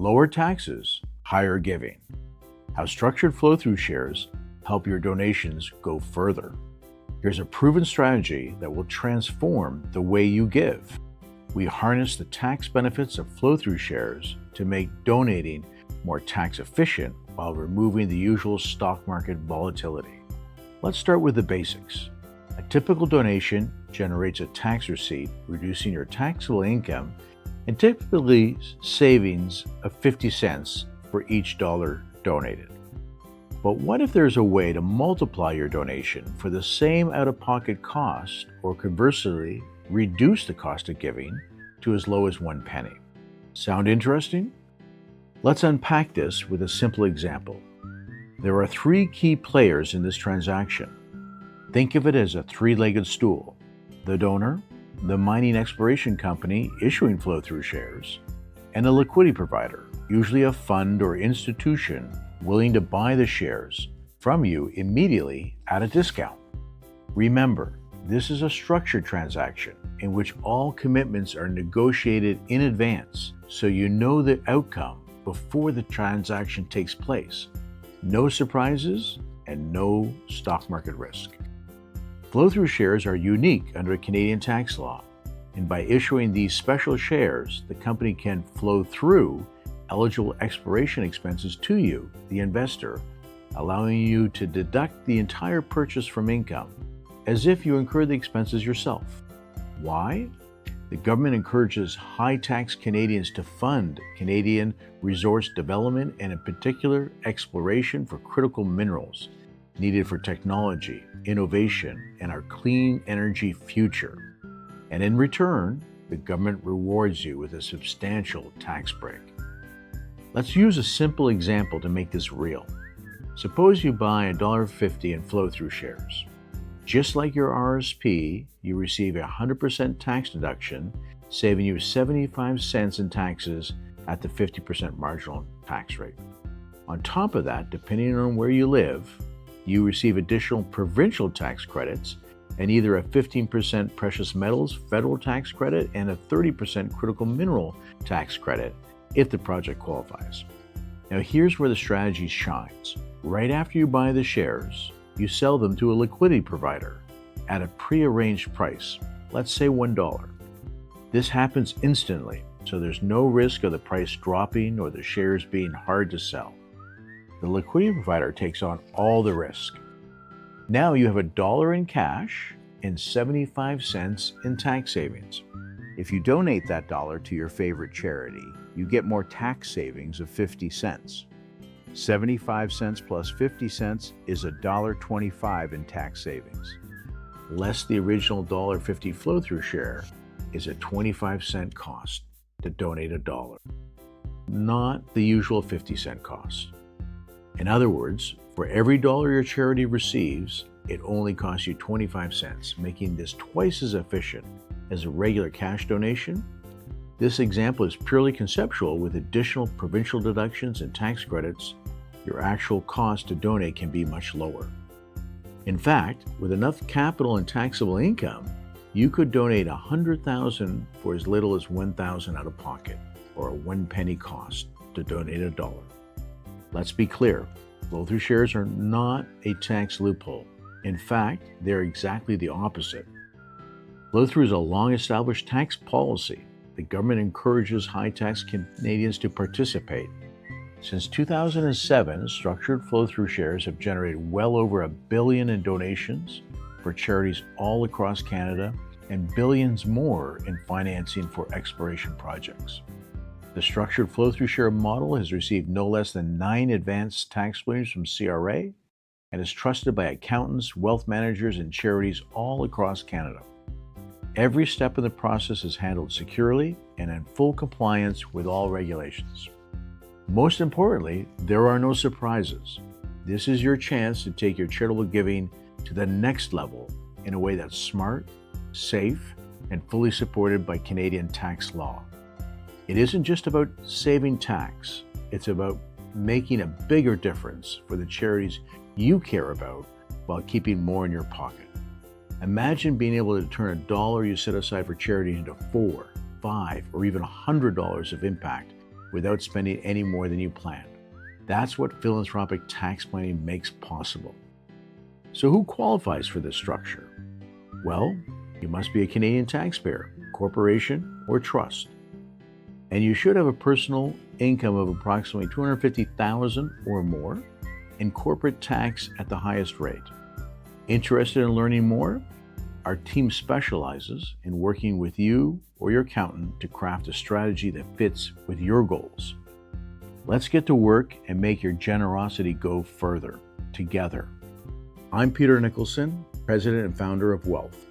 Lower taxes, higher giving. How structured flow-through shares help your donations go further. Here's a proven strategy that will transform the way you give. We harness the tax benefits of flow-through shares to make donating more tax efficient while removing the usual stock market volatility. Let's start with the basics. A typical donation generates a tax receipt, reducing your taxable income and typically savings of 50 cents for each dollar donated. But what if there's a way to multiply your donation for the same out-of-pocket cost, or conversely, reduce the cost of giving to as low as 1 penny? Sound interesting? Let's unpack this with a simple example. There are 3 key players in this transaction. Think of it as a 3-legged stool: the donor, the mining exploration company issuing flow-through shares, and a liquidity provider, usually a fund or institution willing to buy the shares from you immediately at a discount. Remember, this is a structured transaction in which all commitments are negotiated in advance, so you know the outcome before the transaction takes place. No surprises and no stock market risk. Flow-through shares are unique under Canadian tax law, and by issuing these special shares, the company can flow through eligible exploration expenses to you, the investor, allowing you to deduct the entire purchase from income, as if you incurred the expenses yourself. Why? The government encourages high-tax Canadians to fund Canadian resource development and in particular exploration for critical minerals needed for technology, innovation, and our clean energy future. And in return, the government rewards you with a substantial tax break. Let's use a simple example to make this real. Suppose you buy $1.50 in flow-through shares. Just like your RSP, you receive a 100% tax deduction, saving you 75 cents in taxes at the 50% marginal tax rate. On top of that, depending on where you live, you receive additional provincial tax credits and either a 15% precious metals federal tax credit and a 30% critical mineral tax credit if the project qualifies. Now here's where the strategy shines. Right after you buy the shares, you sell them to a liquidity provider at a prearranged price, let's say $1. This happens instantly, so there's no risk of the price dropping or the shares being hard to sell. The liquidity provider takes on all the risk. Now you have $1 in cash and 75 cents in tax savings. If you donate that dollar to your favorite charity, you get more tax savings of 50 cents. 75 cents plus 50 cents is $1.25 in tax savings. Less the original $1.50 flow-through share is a 25-cent cost to donate $1, not the usual 50-cent cost. In other words, for every dollar your charity receives, it only costs you 25 cents, making this twice as efficient as a regular cash donation. This example is purely conceptual. With additional provincial deductions and tax credits, your actual cost to donate can be much lower. In fact, with enough capital and taxable income, you could donate $100,000 for as little as $1,000 out of pocket, or a 1 penny cost to donate $1. Let's be clear, flow-through shares are not a tax loophole. In fact, they're exactly the opposite. Flow-through is a long-established tax policy. The government encourages high-tax Canadians to participate. Since 2007, structured flow-through shares have generated well over $1 billion in donations for charities all across Canada and billions more in financing for exploration projects. The structured flow-through share model has received no less than 9 advanced tax claims from CRA and is trusted by accountants, wealth managers, and charities all across Canada. Every step in the process is handled securely and in full compliance with all regulations. Most importantly, there are no surprises. This is your chance to take your charitable giving to the next level in a way that's smart, safe, and fully supported by Canadian tax law. It isn't just about saving tax, it's about making a bigger difference for the charities you care about while keeping more in your pocket. Imagine being able to turn $1 you set aside for charity into $4, $5, or even $100 of impact without spending any more than you planned. That's what philanthropic tax planning makes possible. So who qualifies for this structure? Well, you must be a Canadian taxpayer, corporation, or trust. And you should have a personal income of approximately $250,000 or more and corporate tax at the highest rate. Interested in learning more? Our team specializes in working with you or your accountant to craft a strategy that fits with your goals. Let's get to work and make your generosity go further together. I'm Peter Nicholson, President and founder of Wealth.